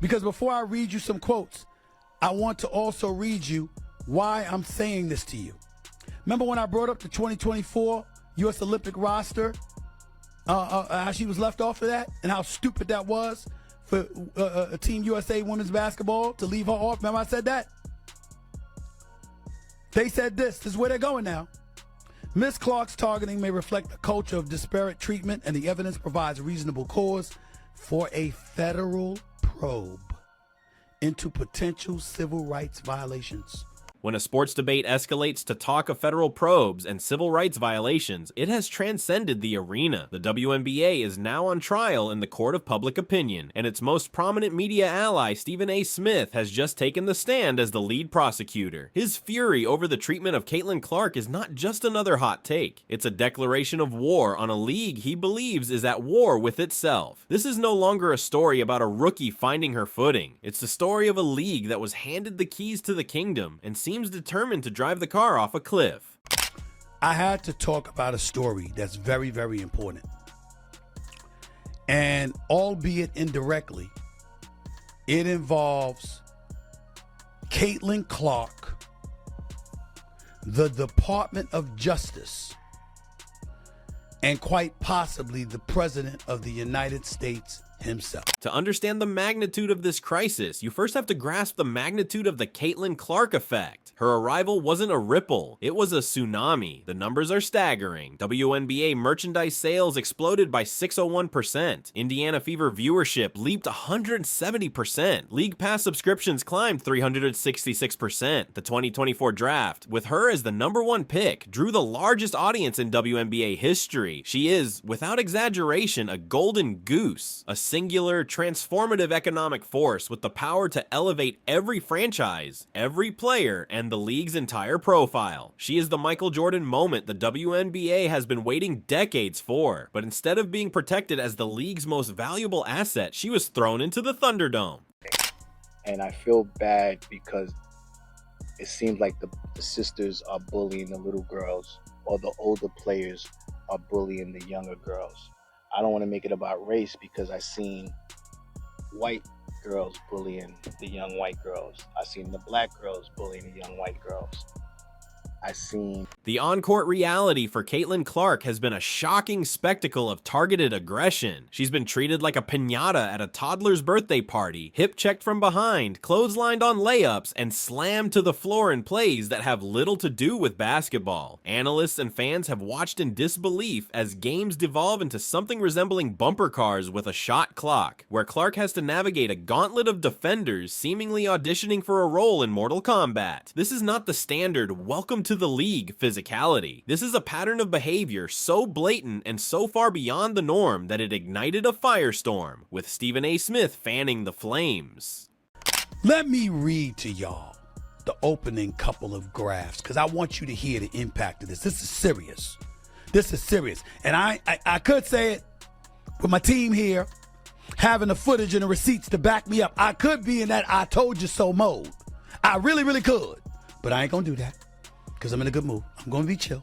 Because before I read you some quotes, I want to also read you why I'm saying this to you. Remember when I brought up the 2024 U.S. Olympic roster, how she was left off of that and how stupid that was for Team USA women's basketball to leave her off? Remember I said that? They said this is where they're going now. Ms. Clark's targeting may reflect a culture of disparate treatment, and the evidence provides reasonable cause for a federal probe into potential civil rights violations. When a sports debate escalates to talk of federal probes and civil rights violations, it has transcended the arena. The WNBA is now on trial in the court of public opinion, and its most prominent media ally, Stephen A. Smith, has just taken the stand as the lead prosecutor. His fury over the treatment of Caitlin Clark is not just another hot take. It's a declaration of war on a league he believes is at war with itself. This is no longer a story about a rookie finding her footing. It's the story of a league that was handed the keys to the kingdom and seems determined to drive the car off a cliff. I had to talk about a story that's very, very important. And albeit indirectly, it involves Caitlin Clark, the Department of Justice, and quite possibly the President of the United States himself. To understand the magnitude of this crisis, you first have to grasp the magnitude of the Caitlin Clark effect. Her arrival wasn't a ripple, it was a tsunami. The numbers are staggering. WNBA merchandise sales exploded by 601%. Indiana Fever viewership leaped 170%. League Pass subscriptions climbed 366%. The 2024 draft, with her as the #1 pick, drew the largest audience in WNBA history. She is, without exaggeration, a golden goose, a singular, transformative economic force with the power to elevate every franchise, every player, and the league's entire profile. She is the Michael Jordan moment the WNBA has been waiting decades for, but instead of being protected as the league's most valuable asset, she was thrown into the Thunderdome. And I feel bad because it seems like the sisters are bullying the little girls, or the older players are bullying the younger girls. I don't want to make it about race because I seen white girls bullying the young white girls. I seen the black girls bullying the young white girls. I seen the on-court reality for Caitlin Clark has been a shocking spectacle of targeted aggression. She's been treated like a piñata at a toddler's birthday party, hip-checked from behind, clotheslined on layups, and slammed to the floor in plays that have little to do with basketball. Analysts and fans have watched in disbelief as games devolve into something resembling bumper cars with a shot clock, where Clark has to navigate a gauntlet of defenders seemingly auditioning for a role in Mortal Kombat. This is not the standard welcome to the league physicality. This is a pattern of behavior so blatant and so far beyond the norm that it ignited a firestorm, with Stephen A. Smith fanning the flames. Let me read to y'all the opening couple of graphs because I want you to hear the impact of this. This is serious. This is serious. And I could say it with my team here, having the footage and the receipts to back me up. I could be in that I told you so mode. I really, really could. But I ain't gonna do that. Because I'm in a good mood. I'm going to be chill.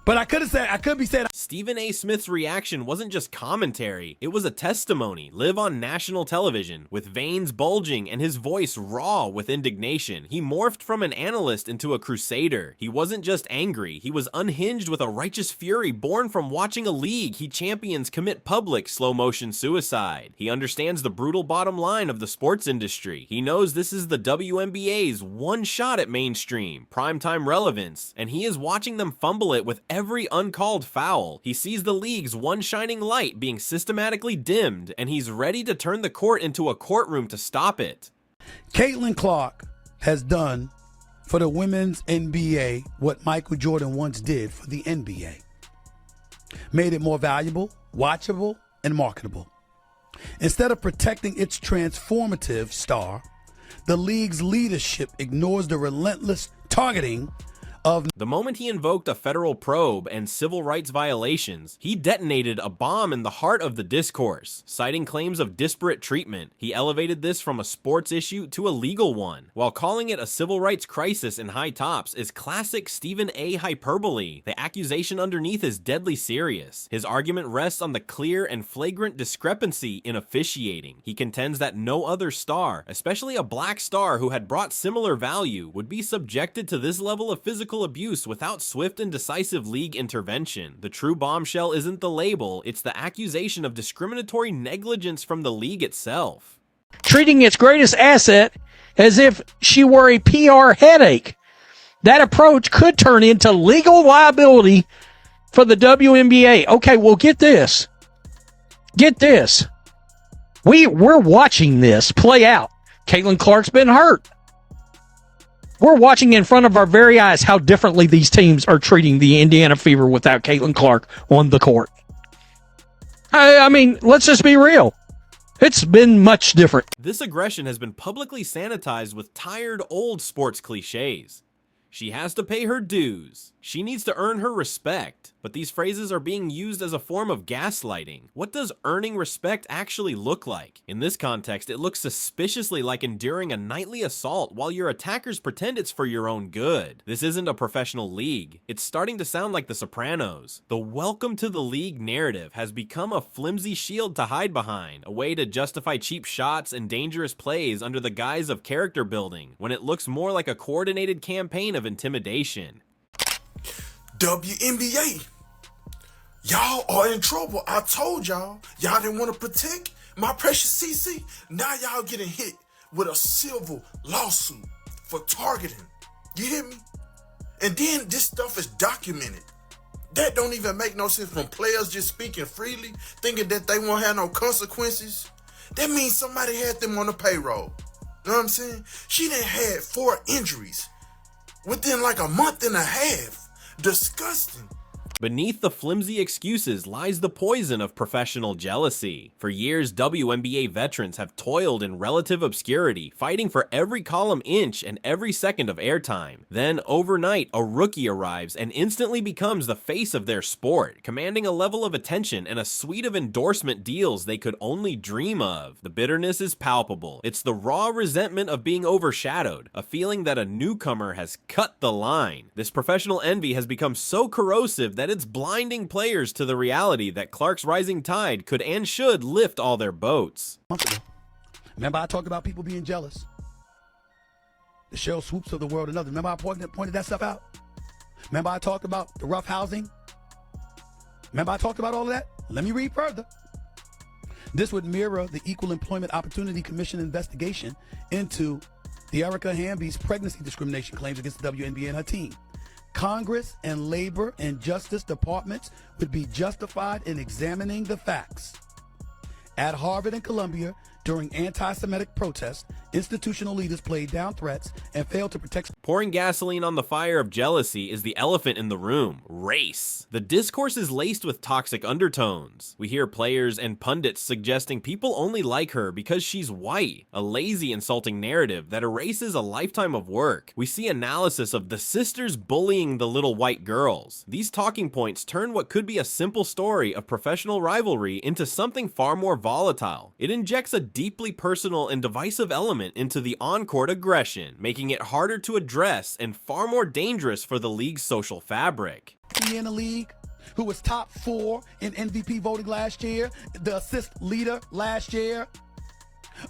But I could be saying Stephen A. Smith's reaction wasn't just commentary, it was a testimony, live on national television, with veins bulging and his voice raw with indignation. He morphed from an analyst into a crusader. He wasn't just angry, he was unhinged with a righteous fury born from watching a league he champions commit public slow-motion suicide. He understands the brutal bottom line of the sports industry. He knows this is the WNBA's one shot at mainstream, primetime relevance, and he is watching them fumble it with every uncalled foul. He sees the league's one shining light being systematically dimmed, and he's ready to turn the court into a courtroom to stop it. Caitlin Clark has done for the women's NBA what Michael Jordan once did for the NBA. Made it more valuable, watchable, and marketable. Instead of protecting its transformative star, the league's leadership ignores the relentless targeting of The moment he invoked a federal probe and civil rights violations, he detonated a bomb in the heart of the discourse. Citing claims of disparate treatment, he elevated this from a sports issue to a legal one. While calling it a civil rights crisis in high tops is classic Stephen A. hyperbole, the accusation underneath is deadly serious. His argument rests on the clear and flagrant discrepancy in officiating. He contends that no other star, especially a black star who had brought similar value, would be subjected to this level of physical abuse without swift and decisive league intervention. The true bombshell isn't the label, it's the accusation of discriminatory negligence from the league itself. Treating its greatest asset as if she were a PR headache. That approach could turn into legal liability for the WNBA. Okay, well, get this. Get this. We're watching this play out. Caitlin Clark's been hurt. We're watching in front of our very eyes how differently these teams are treating the Indiana Fever without Caitlin Clark on the court. I mean, let's just be real. It's been much different. This aggression has been publicly sanitized with tired old sports cliches. She has to pay her dues. She needs to earn her respect. But these phrases are being used as a form of gaslighting. What does earning respect actually look like? In this context, it looks suspiciously like enduring a nightly assault while your attackers pretend it's for your own good. This isn't a professional league. It's starting to sound like The Sopranos. The welcome to the league narrative has become a flimsy shield to hide behind, a way to justify cheap shots and dangerous plays under the guise of character building, when it looks more like a coordinated campaign of intimidation. WNBA, y'all are in trouble. I told y'all didn't want to protect my precious CC. Now y'all getting hit with a civil lawsuit for targeting. You hear me? And then this stuff is documented. That don't even make no sense from players just speaking freely, thinking that they won't have no consequences. That means somebody had them on the payroll. You know what I'm saying? She done had 4 injuries within like a month and a half. Disgusting. Beneath the flimsy excuses lies the poison of professional jealousy. For years, WNBA veterans have toiled in relative obscurity, fighting for every column inch and every second of airtime. Then, overnight, a rookie arrives and instantly becomes the face of their sport, commanding a level of attention and a suite of endorsement deals they could only dream of. The bitterness is palpable. It's the raw resentment of being overshadowed, a feeling that a newcomer has cut the line. This professional envy has become so corrosive that it's blinding players to the reality that Clark's rising tide could and should lift all their boats. Remember I talked about people being jealous? The Cheryl Swoops of the world and others. Remember I pointed that stuff out? Remember I talked about the rough housing? Remember I talked about all of that? Let me read further. This would mirror the Equal Employment Opportunity Commission investigation into the Erica Hamby's pregnancy discrimination claims against the WNBA and her team. Congress and Labor and Justice departments would be justified in examining the facts. At Harvard and Columbia, during anti-Semitic protests, institutional leaders played down threats and failed to protect. Pouring gasoline on the fire of jealousy is the elephant in the room: race. The discourse is laced with toxic undertones. We hear players and pundits suggesting people only like her because she's white, a lazy, insulting narrative that erases a lifetime of work. We see analysis of the sisters bullying the little white girls. These talking points turn what could be a simple story of professional rivalry into something far more volatile. It injects a deeply personal and divisive element into the on-court aggression, making it harder to address and far more dangerous for the league's social fabric. In the league, who was top 4 in MVP voting last year, the assist leader last year,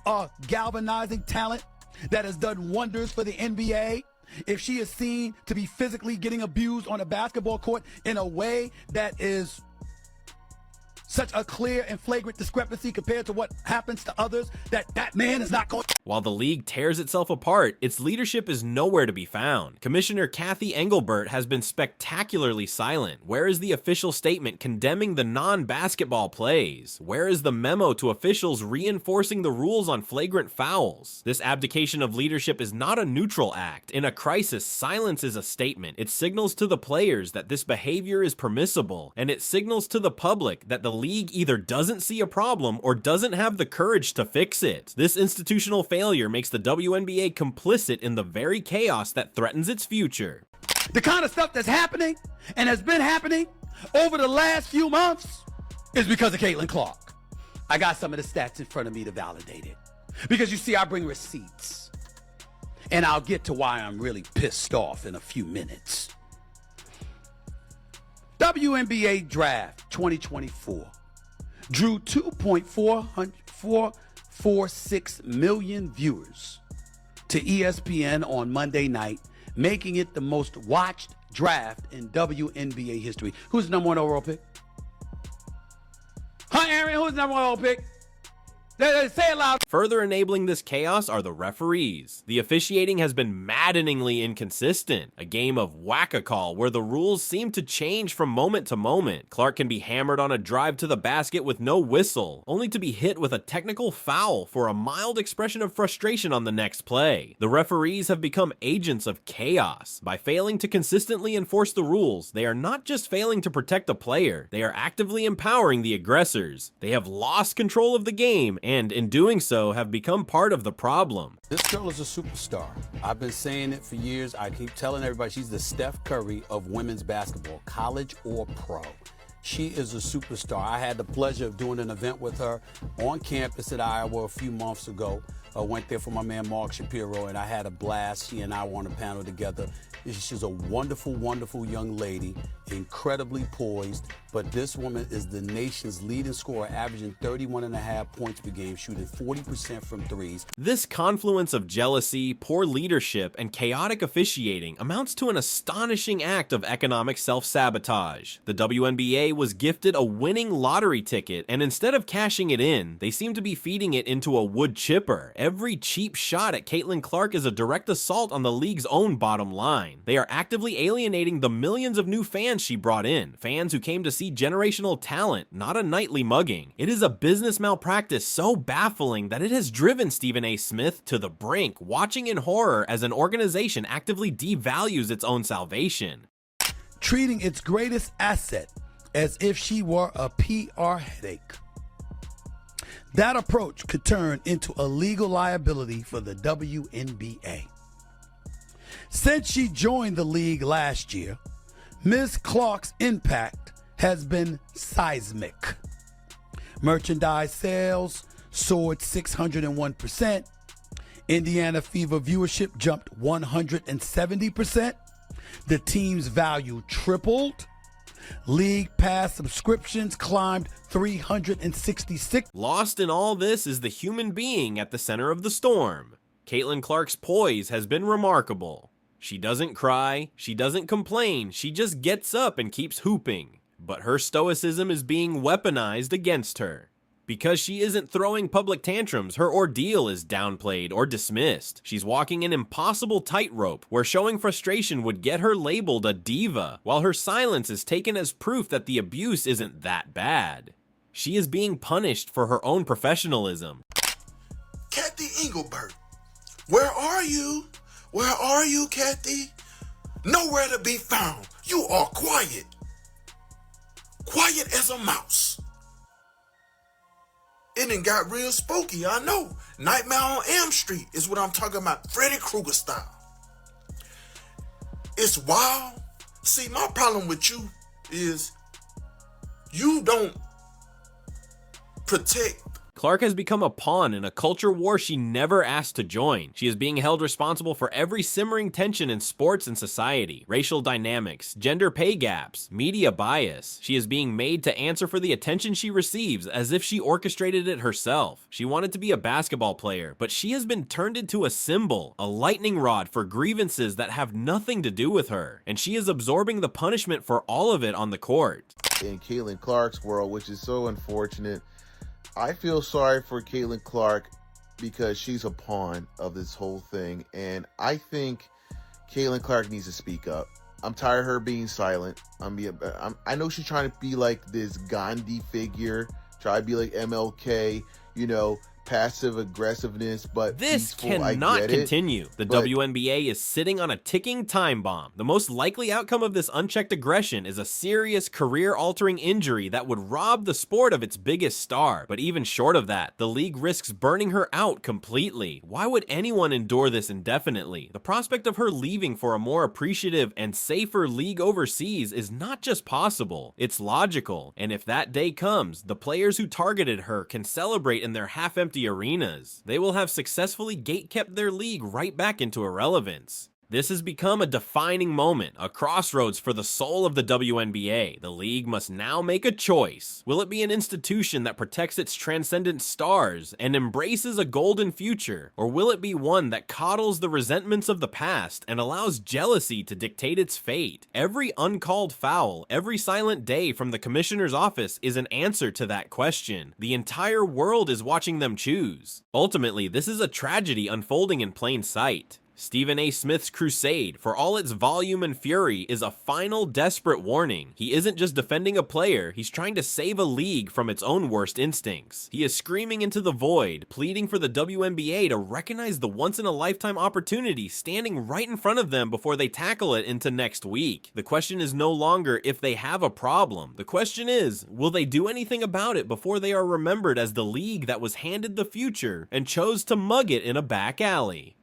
a galvanizing talent that has done wonders for the NBA. If she is seen to be physically getting abused on a basketball court in a way that is such a clear and flagrant discrepancy compared to what happens to others, that man is not going. While the league tears itself apart, its leadership is nowhere to be found. Commissioner Kathy Engelbert has been spectacularly silent. Where is the official statement condemning the non-basketball plays? Where is the memo to officials reinforcing the rules on flagrant fouls? This abdication of leadership is not a neutral act. In a crisis, silence is a statement. It signals to the players that this behavior is permissible, and it signals to the public that the league either doesn't see a problem or doesn't have the courage to fix it. This institutional failure makes the WNBA complicit in the very chaos that threatens its future. The kind of stuff that's happening and has been happening over the last few months is because of Caitlin Clark. I got some of the stats in front of me to validate it. Because you see, I bring receipts. And I'll get to why I'm really pissed off in a few minutes. WNBA Draft 2024 drew 2.446 million viewers to ESPN on Monday night, making it the most watched draft in WNBA history. Who's the number one overall pick? Huh, Aaron? Who's the number one overall pick? Say it loud. Further enabling this chaos are the referees. The officiating has been maddeningly inconsistent, a game of whack-a-call where the rules seem to change from moment to moment. Clark can be hammered on a drive to the basket with no whistle, only to be hit with a technical foul for a mild expression of frustration on the next play. The referees have become agents of chaos. By failing to consistently enforce the rules, they are not just failing to protect a player, they are actively empowering the aggressors. They have lost control of the game, and in doing so have become part of the problem. This girl is a superstar. I've been saying it for years. I keep telling everybody she's the Steph Curry of women's basketball, college or pro. She is a superstar. I had the pleasure of doing an event with her on campus at Iowa a few months ago. I went there for my man Mark Shapiro, and I had a blast. She and I were on a panel together. She's a wonderful, wonderful young lady, incredibly poised, but this woman is the nation's leading scorer, averaging 31.5 points per game, shooting 40% from threes. This confluence of jealousy, poor leadership, and chaotic officiating amounts to an astonishing act of economic self-sabotage. The WNBA was gifted a winning lottery ticket, and instead of cashing it in, they seem to be feeding it into a wood chipper. Every cheap shot at Caitlin Clark is a direct assault on the league's own bottom line. They are actively alienating the millions of new fans she brought in, fans who came to see generational talent, not a nightly mugging. It is a business malpractice so baffling that it has driven Stephen A. Smith to the brink, watching in horror as an organization actively devalues its own salvation. Treating its greatest asset as if she were a PR headache. That approach could turn into a legal liability for the WNBA. Since she joined the league last year, Ms. Clark's impact has been seismic. Merchandise sales soared 601%. Indiana Fever viewership jumped 170%. The team's value tripled. League Pass subscriptions climbed 366. Lost in all this is the human being at the center of the storm. Caitlin Clark's poise has been remarkable. She doesn't cry, she doesn't complain, she just gets up and keeps hooping. But her stoicism is being weaponized against her. Because she isn't throwing public tantrums, her ordeal is downplayed or dismissed. She's walking an impossible tightrope where showing frustration would get her labeled a diva, while her silence is taken as proof that the abuse isn't that bad. She is being punished for her own professionalism. Kathy Engelbert, where are you? Where are you, Kathy? Nowhere to be found. You are quiet. Quiet as a mouse. It done got real spooky, I know. Nightmare on Elm Street is what I'm talking about. Freddy Krueger style. It's wild. See, my problem with you is you don't protect. Clark has become a pawn in a culture war she never asked to join. She is being held responsible for every simmering tension in sports and society, racial dynamics, gender pay gaps, media bias. She is being made to answer for the attention she receives as if she orchestrated it herself. She wanted to be a basketball player, but she has been turned into a symbol, a lightning rod for grievances that have nothing to do with her, and she is absorbing the punishment for all of it on the court. In Caitlin Clark's world, which is so unfortunate, I feel sorry for Caitlin Clark because she's a pawn of this whole thing, and I think Caitlin Clark needs to speak up. I'm tired of her being silent. I know she's trying to be like this Gandhi figure, try to be like MLK, passive aggressiveness, but This peaceful. I cannot get it. continue. The but- WNBA is sitting on a ticking time bomb. The most likely outcome of this unchecked aggression is a serious career-altering injury that would rob the sport of its biggest star. But even short of that, the league risks burning her out completely. Why would anyone endure this indefinitely? The prospect of her leaving for a more appreciative and safer league overseas is not just possible, it's logical. And if that day comes, the players who targeted her can celebrate in their half-empty arenas. They will have successfully gatekept their league right back into irrelevance. This has become a defining moment, a crossroads for the soul of the WNBA. The league must now make a choice. Will it be an institution that protects its transcendent stars and embraces a golden future? Or will it be one that coddles the resentments of the past and allows jealousy to dictate its fate? Every uncalled foul, every silent day from the commissioner's office is an answer to that question. The entire world is watching them choose. Ultimately, this is a tragedy unfolding in plain sight. Stephen A. Smith's crusade, for all its volume and fury, is a final desperate warning. He isn't just defending a player, he's trying to save a league from its own worst instincts. He is screaming into the void, pleading for the WNBA to recognize the once-in-a-lifetime opportunity standing right in front of them before they tackle it into next week. The question is no longer if they have a problem. The question is, will they do anything about it before they are remembered as the league that was handed the future and chose to mug it in a back alley?